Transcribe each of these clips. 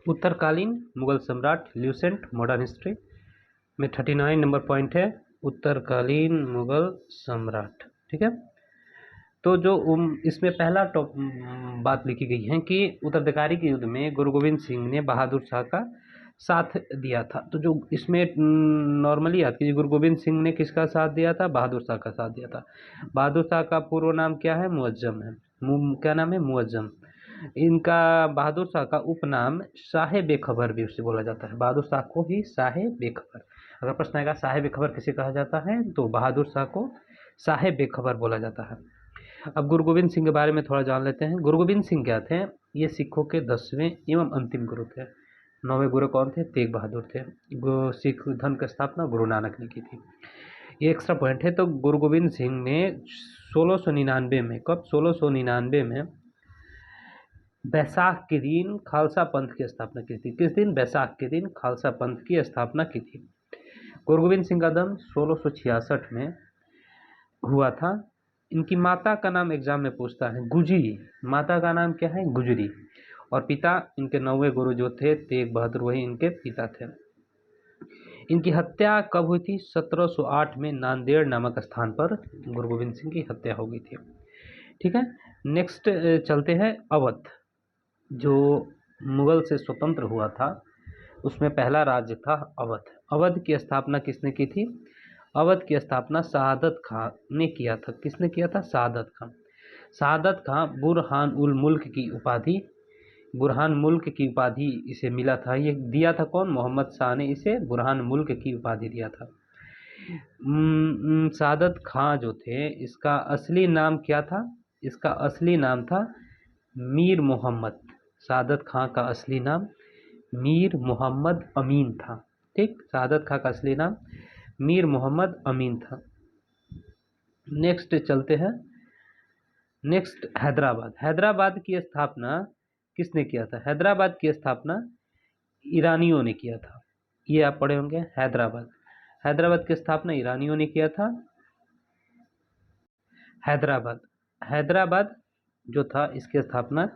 उत्तरकालीन मुगल सम्राट Lucent modern history में 39 number point है, उत्तरकालीन मुगल सम्राट। ठीक है, तो जो इसमें पहला बात लिखी गई है कि उत्तराधिकारी के युद्ध में गुरु गोविंद सिंह ने बहादुर शाह का साथ दिया था। तो जो इसमें नॉर्मली आती है, गुरु गोविंद सिंह ने किसका साथ दिया था? बहादुर शाह का साथ दिया था। बहादुर शाह का पूर्व नाम क्या है? मुअज्जम है। क्या नाम है? मुअज्जम। इनका बहादुर शाह का उपनाम शाहे बेखबर भी उससे बोला जाता है। बहादुर शाह को ही शाहे बेखबर, अगर प्रश्न आएगा शाहे बेखबर किसे कहा जाता है, तो बहादुर शाह को शाहे बेखबर बोला जाता है। अब गुरु गोविंद सिंह के बारे में थोड़ा जान लेते हैं। गुरु गोविंद सिंह क्या थे? ये सिखों के 10वें एवं अंतिम गुरु थे। 9वें गुरु कौन थे? तेग बहादुर थे। सिख धर्म की स्थापना गुरु नानक ने की थी। ये एक्स्ट्रा पॉइंट है। तो गुरु गोविंद सिंह ने 1699 में, कब? 1699 में बैसाख के दिन खालसा पंथ की स्थापना की थी। किस दिन? बैसाख के दिन खालसा पंथ की स्थापना की थी। गुरु गोविंद सिंह का जन्म 1666 में हुआ था। इनकी माता का नाम एग्जाम में पूछता है, गुजरी। माता का नाम क्या है? गुजरी। और पिता इनके 9वें गुरु जो थे तेग बहादुर, वही इनके पिता थे। इनकी हत्या कब हुई थी? 1708 में नांदेड़ नामक स्थान पर गुरु गोविंद सिंह की हत्या हो गई थी। ठीक है, नेक्स्ट चलते हैं अवध, जो मुगल से स्वतंत्र हुआ था, उसमें पहला राज्य था अवध। अवध की स्थापना किसने की थी? अवध की स्थापना शहादत खां ने किया था। किसने किया था? शहादत खां। शहादत खां बुरहान उल मुल्क की उपाधि, बुरहान मुल्क की उपाधि इसे मिला था। ये दिया था कौन? मोहम्मद शाह ने इसे बुरहान मुल्क की उपाधि दिया था। शहादत खां जो थे, इसका असली नाम क्या था? इसका असली नाम था मीर मोहम्मद। शहादत खां का असली नाम मीर मोहम्मद अमीन था। ठीक, शहादत खां का असली नाम मीर मोहम्मद अमीन था। नेक्स्ट चलते हैं, नेक्स्ट हैदराबाद। हैदराबाद की स्थापना किसने किया था? हैदराबाद की स्थापना ईरानियों ने किया था। ये आप पढ़े होंगे, हैदराबाद। हैदराबाद की स्थापना ईरानियों ने किया था। हैदराबाद, हैदराबाद जो था, इसकी स्थापना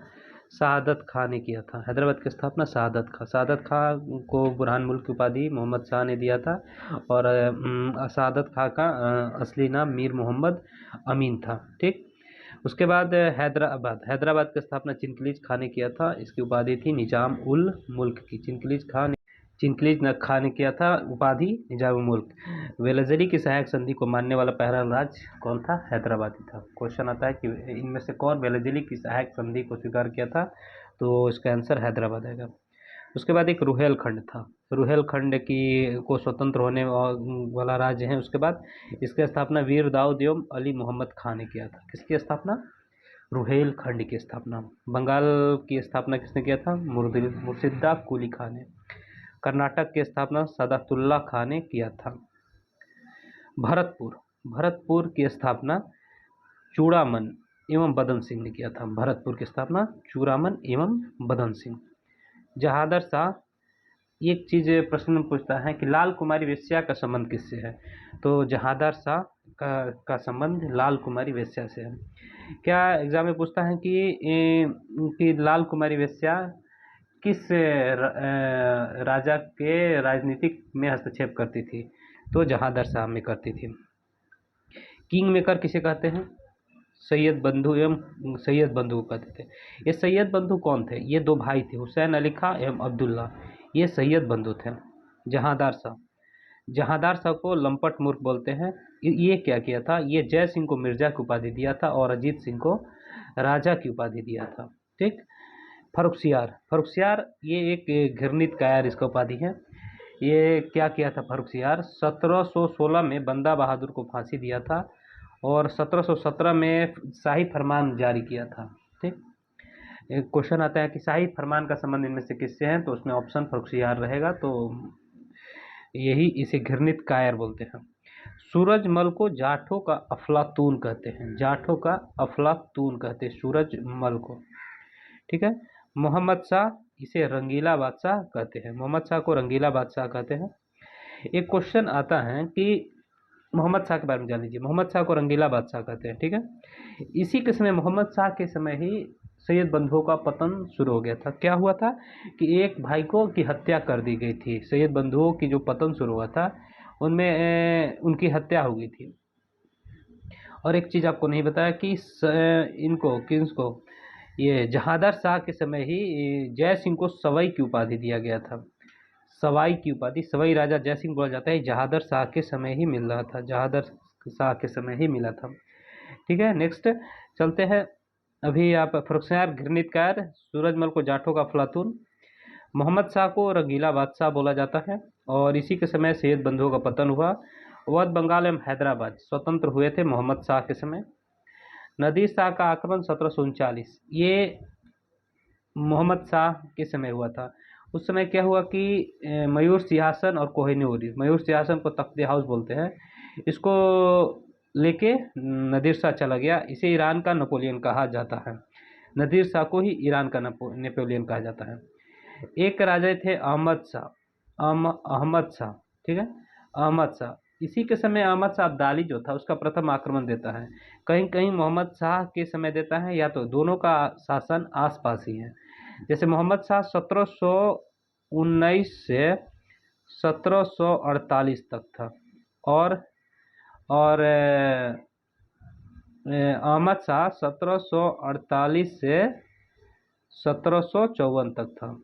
शहादत खां ने किया था। हैदराबाद की स्थापना शहादत खां, शहादत खां को बुरहान मुल्क की उपाधि मोहम्मद शाह ने दिया था। और शहादत खां का असली नाम मीर मोहम्मद अमीन था। ठीक, उसके बाद हैदराबाद, हैदराबाद की स्थापना चिनकलीज खां ने किया था। इसकी उपाधि थी निजाम उल मुल्क की। चिनकलीज खां ने किया था उपाधि निजाम उल मुल्क। वेलजरी की सहायक संधि को मानने वाला पहला राज्य कौन था? हैदराबाद ही था। क्वेश्चन आता है कि इनमें से कौन वेलजरी की सहायक संधि को स्वीकार किया था, तो इसका आंसर हैदराबाद आएगा। उसके बाद एक रुहेलखंड था। रुहेलखंड की को स्वतंत्र होने वाला राज्य है। उसके बाद इसकी स्थापना वीर दाऊद एवं अली मोहम्मद खां ने किया था। किसकी स्थापना? रुहेलखंड की स्थापना। बंगाल की स्थापना किसने किया था? मुर्शिदा कुली खां ने। कर्नाटक की स्थापना सदातुल्ला खां ने किया था। भरतपुर, भरतपुर की स्थापना चूड़ामन एवं बदन सिंह ने किया था। भरतपुर की स्थापना चूड़ामन एवं बदन सिंह। जहादर शाह, एक चीज प्रश्न पूछता है कि लाल कुमारी वेश्या का संबंध किससे है, तो जहादर शाह का संबंध लाल कुमारी वेश्या से है। क्या एग्जाम में पूछता है कि लाल कुमारी वेश्या किस राजा के राजनीतिक में हस्तक्षेप करती थी, तो जहादर शाह में करती थी। किंग मेकर किसे कहते हैं? सैयद बंधु एवं सैयद बंधु कहते थे। ये सैयद बंधु कौन थे? ये दो भाई थे, हुसैन अली खां एवं अब्दुल्ला। ये सैयद बंधु थे। जहांदार शाह, जहांदार शाह को लंपट मूर्ख बोलते हैं। ये क्या किया था? ये जय सिंह को मिर्जा की उपाधि दिया था और अजीत सिंह को राजा की उपाधि दिया था। ठीक, फर्रुखसियार, फर्रुखसियार ये एक घृणित कायर इसका उपाधि है। ये क्या किया था फर्रुखसियार? 1716 में बंदा बहादुर को फांसी दिया था और 1717 में शाही फरमान जारी किया था। ठीक, एक क्वेश्चन आता है कि शाही फरमान का संबंध इनमें से किससे है, तो उसमें ऑप्शन फर्रुखसियार रहेगा। तो यही इसे घृणित कायर बोलते हैं। सूरजमल को जाठों का अफलातून कहते हैं। जाठों का अफलातून कहते हैं सूरजमल को। ठीक है, मोहम्मद शाह, इसे रंगीला बादशाह कहते हैं। मोहम्मद शाह को रंगीला बादशाह कहते हैं। एक क्वेश्चन आता है कि मोहम्मद शाह के बारे में जान लीजिए। मोहम्मद शाह को रंगीला बादशाह कहते हैं। ठीक है, इसी किस्म में मोहम्मद शाह के समय ही सैयद बंधुओं का पतन शुरू हो गया था। क्या हुआ था कि एक भाई को की हत्या कर दी गई थी। सैयद बंधुओं की जो पतन शुरू हुआ था उनमें उनकी हत्या हो गई थी। और एक चीज़ आपको नहीं बताया कि इनको किसको, ये जहादर शाह के समय ही जय सिंह को सवाई की उपाधि दिया गया था। सवाई की उपाधि, सवाई राजा जय सिंह बोला जाता है, जहादर शाह के समय ही मिल रहा था, जहादर शाह के समय ही मिला था। ठीक है, नेक्स्ट चलते हैं। अभी आप फर्रुखसियार घृणितकार, सूरजमल को जाटों का अफलातून, मोहम्मद शाह को रंगीला बादशाह बोला जाता है, और इसी के समय सैयद बंधुओं का पतन हुआ। अवध, बंगाल एवं हैदराबाद स्वतंत्र हुए थे मोहम्मद शाह के समय। नादिर शाह का आक्रमण 1739, ये मोहम्मद शाह के समय हुआ था। उस समय क्या हुआ कि मयूर सिंहासन और कोहिनूर, मयूर सिंहासन को तख्त हाउस बोलते हैं, इसको लेके नादिर शाह चला गया। इसे ईरान का नेपोलियन कहा जाता है। नादिर शाह को ही ईरान का नेपोलियन कहा जाता है। एक राजा थे अहमद शाह, अहमद शाह, ठीक है, अहमद शाह। इसी के समय अहमद शाह अब्दाली जो था उसका प्रथम आक्रमण देता है। कहीं कहीं मोहम्मद शाह के समय देता है, या तो दोनों का शासन आसपास ही है। जैसे मोहम्मद शाह 1719 से 1748 तक था, और अहमद शाह 1748 से 1754 तक था।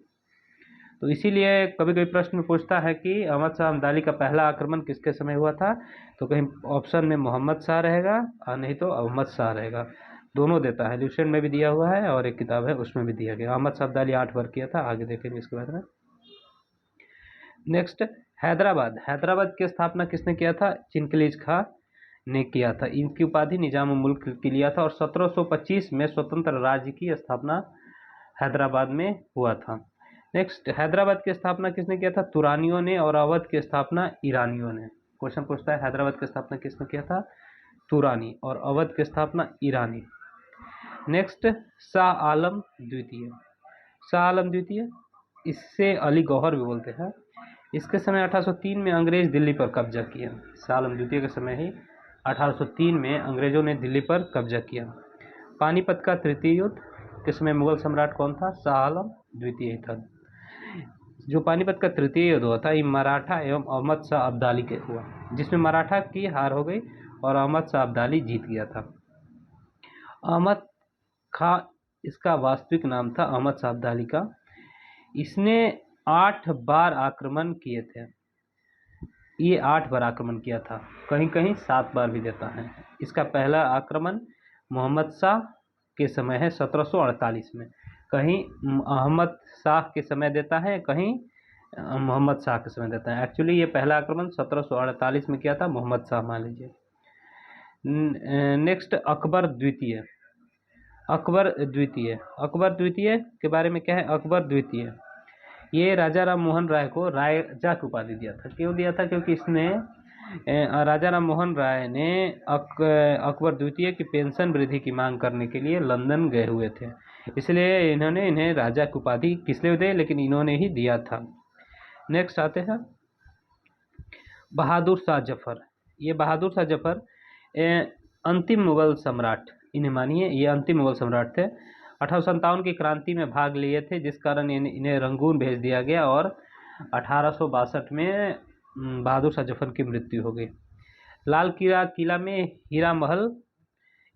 तो इसीलिए कभी कभी प्रश्न पूछता है कि अहमद शाह अब्दाली का पहला आक्रमण किसके समय हुआ था, तो कहीं ऑप्शन में मोहम्मद शाह रहेगा और नहीं तो अहमद शाह रहेगा। दोनों देता है, ल्यूसेंट में भी दिया हुआ है और एक किताब है उसमें भी दिया गया। अहमद शाह अब्दाली 8 बार किया था, आगे देखेंगे इसके बारे में। नेक्स्ट, हैदराबाद, हैदराबाद की स्थापना किसने किया था? चिनकलीज खां ने किया था। इनकी उपाधि निजाम मुल्क की लिया था, और 1725 में स्वतंत्र राज्य की स्थापना हैदराबाद में हुआ था। नेक्स्ट, हैदराबाद की स्थापना किसने किया था? तुरानियों ने, और अवध की स्थापना ईरानियों ने। क्वेश्चन पूछता है हैदराबाद की स्थापना किसने किया था? तुरानी, और अवध की स्थापना ईरानी। नेक्स्ट, शाह आलम द्वितीय, शाह आलम द्वितीय, इससे अली गौहर भी बोलते हैं। इसके समय 1803 में अंग्रेज दिल्ली पर कब्जा किया। शाह आलम द्वितीय के समय ही 1803 में अंग्रेजों ने दिल्ली पर कब्जा किया। पानीपत का तृतीय युद्ध के समय मुगल सम्राट कौन था? शाह आलम द्वितीय था। जो पानीपत का तृतीय युद्ध हुआ था ये मराठा एवं अहमद शाह अब्दाली के हुआ, जिसमें मराठा की हार हो गई और अहमद शाह अब्दाली जीत गया था। अहमद खां इसका वास्तविक नाम था, अहमद शाह अब्दाली का। इसने 8 बार आक्रमण किए थे, ये 8 बार आक्रमण किया था, कहीं कहीं 7 बार भी देता है। इसका पहला आक्रमण मोहम्मद शाह के समय है 1748 में, कहीं अहमद शाह के समय देता है, कहीं मोहम्मद शाह के समय देता है। एक्चुअली ये पहला आक्रमण 1748 में किया था मोहम्मद शाह, मान लीजिए। नेक्स्ट, अकबर द्वितीय, अकबर द्वितीय, अकबर द्वितीय के बारे में क्या है? अकबर द्वितीय ये राजा राम मोहन राय को राजा की उपाधि दिया था। क्यों दिया था? क्योंकि इसने राजा राम मोहन राय ने अकबर द्वितीय की पेंशन वृद्धि की मांग करने के लिए लंदन गए हुए थे, इसलिए इन्होंने इन्हें राजा की उपाधि किस लिए दी, लेकिन इन्होंने ही दिया था। नेक्स्ट आते हैं बहादुर शाह जफर। ये बहादुर शाह जफर अंतिम मुगल सम्राट, इन्हें मानिए ये अंतिम मुगल सम्राट थे। 1857 की क्रांति में भाग लिए थे, जिस कारण इन्हें रंगून भेज दिया गया, और 1862 में बहादुर शाह जफर की मृत्यु हो गई। लाल किला में हीरा महल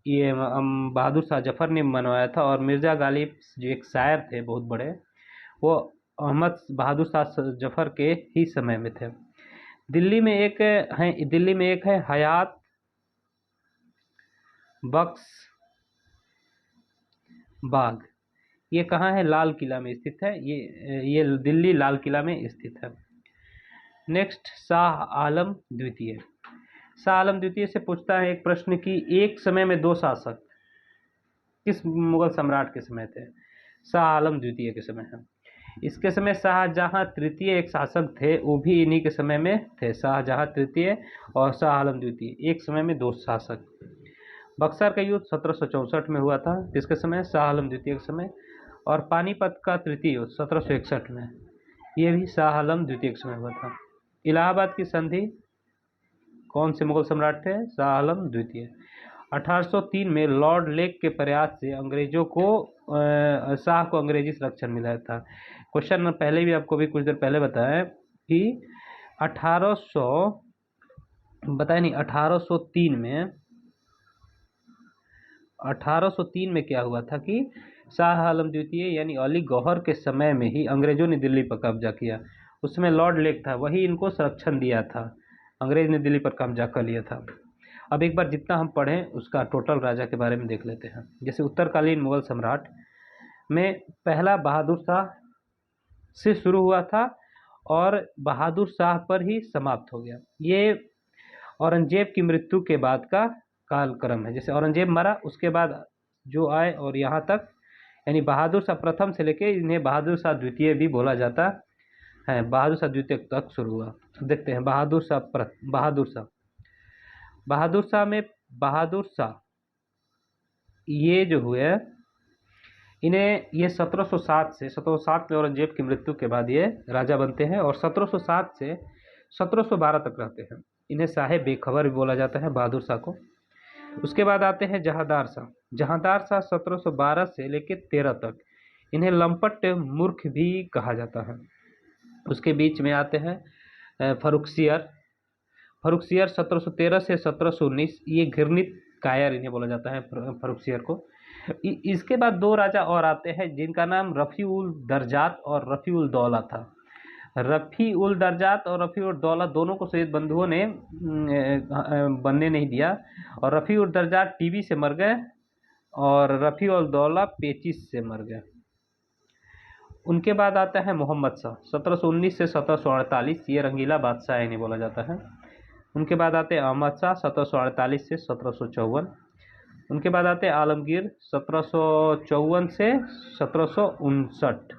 ये बहादुर शाह जफर ने बनवाया था, और मिर्जा गालिब जो एक शायर थे बहुत बड़े, वो अहमद बहादुर शाह जफर के ही समय में थे। दिल्ली में एक है हयात बख्श बाग, ये कहाँ है? लाल किला में स्थित है, ये दिल्ली लाल किला में स्थित है। नेक्स्ट, शाह आलम द्वितीय। शाह आलम द्वितीय से पूछता है एक प्रश्न कि एक समय में 2 शासक किस मुगल सम्राट के समय थे? शाह आलम द्वितीय के समय है। इसके समय शाहजहां तृतीय एक शासक थे, वो भी इन्हीं के समय में थे। शाहजहां तृतीय और शाह आलम द्वितीय एक समय में 2 शासक। बक्सर का युद्ध 1764 में हुआ था, जिसके समय शाह आलम द्वितीय के समय। और पानीपत का तृतीय युद्ध 1761 में, ये भी शाह आलम द्वितीय के समय हुआ था। इलाहाबाद की संधि कौन से मुगल सम्राट थे? शाह आलम द्वितीय। 1803 में लॉर्ड लेक के प्रयास से अंग्रेजों को शाह को अंग्रेजी संरक्षण मिला था। क्वेश्चन पहले भी आपको भी कुछ देर पहले बताया कि 1800 बताया नहीं 1803 में क्या हुआ था कि शाह आलम द्वितीय यानी अली गौहर के समय में ही अंग्रेजों ने दिल्ली पर कब्जा किया। उसमें लॉर्ड लेक था, वही इनको संरक्षण दिया था। अंग्रेज ने दिल्ली पर कब्जा कर लिया था। अब एक बार जितना हम पढ़ें उसका टोटल राजा के बारे में देख लेते हैं। जैसे उत्तरकालीन मुगल सम्राट में पहला बहादुर शाह से शुरू हुआ था और बहादुर शाह पर ही समाप्त हो गया। ये औरंगजेब की मृत्यु के बाद का कालक्रम है। जैसे औरंगजेब मरा उसके बाद जो आए और यहाँ तक, यानी बहादुर शाह प्रथम से लेके इन्हें बहादुर शाह द्वितीय भी बोला जाता है। बहादुर शाह द्वितीय तक शुरू हुआ। देखते हैं बहादुर शाह में बहादुर शाह ये जो हुए इन्हें ये 1707 में औरंगजेब की मृत्यु के बाद ये राजा बनते हैं और 1707 से 1712 तक रहते हैं। इन्हें शाह बेखबर भी बोला जाता है बहादुर शाह को। उसके बाद आते हैं जहांदार शाह 1712 से लेकर 13 तक। इन्हें लंपट मूर्ख भी कहा जाता है। उसके बीच में आते हैं फर्रुखसियर 1713 से 1719। ये घृणित कायर इन्हें बोला जाता है फर्रुखसियर को। इसके बाद दो राजा और आते हैं जिनका नाम रफ़ी उल दरजात और रफ़ी उल दौला था। रफ़ी उल दरजात और रफ़ी उल दौला दोनों को सैयद बंधुओं ने बनने नहीं दिया और रफ़ी उल दरजात टीबी से मर गए और रफ़ी उल दौला पेचिस से मर गए। उनके बाद आता है मोहम्मद शाह 1719 से 1748। ये रंगीला बादशाह इन्हें बोला जाता है। उनके बाद आते हैं अहमद शाह 1748 से 1754। उनके बाद आते हैं आलमगीर 1754 से 1759।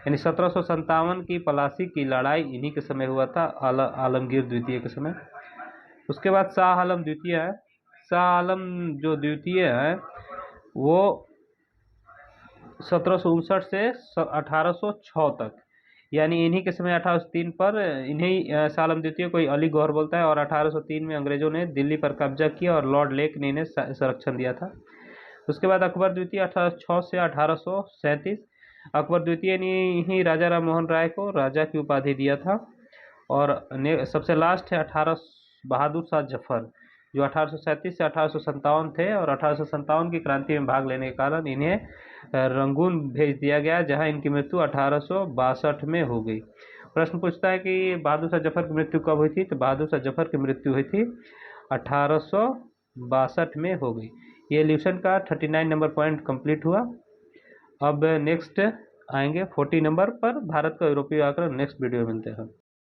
यानी 1757 की पलासी की लड़ाई इन्हीं के समय हुआ था, आलमगीर द्वितीय के समय। उसके बाद शाह आलम द्वितीय है। शाह आलम जो द्वितीय है वो 1759 से 1806 तक, यानी इन्हीं के समय 1803 पर इन्हीं शाह आलम द्वितीय को अली गौहर बोलता है और 1803 में अंग्रेजों ने दिल्ली पर कब्जा किया और लॉर्ड लेक ने इन्हें संरक्षण दिया था। उसके बाद अकबर द्वितीय 1806 से 1837। अकबर द्वितीय ने ही राजा राम मोहन राय को राजा की उपाधि दिया था। और सबसे लास्ट है बहादुर शाह जफर जो 1837 से 1857 थे और 1857 की क्रांति में भाग लेने के कारण इन्हें रंगून भेज दिया गया, जहां इनकी मृत्यु 1862 में हो गई। प्रश्न पूछता है कि बहादुर शाह जफर की मृत्यु कब हुई थी, तो बहादुर शाह जफर की मृत्यु हुई थी 1862 में हो गई। ये एल्यूशन का 39 नंबर पॉइंट कंप्लीट हुआ। अब नेक्स्ट आएंगे 40 नंबर पर भारत का यूरोपीय आक्रमण। नेक्स्ट वीडियो मिलते हैं।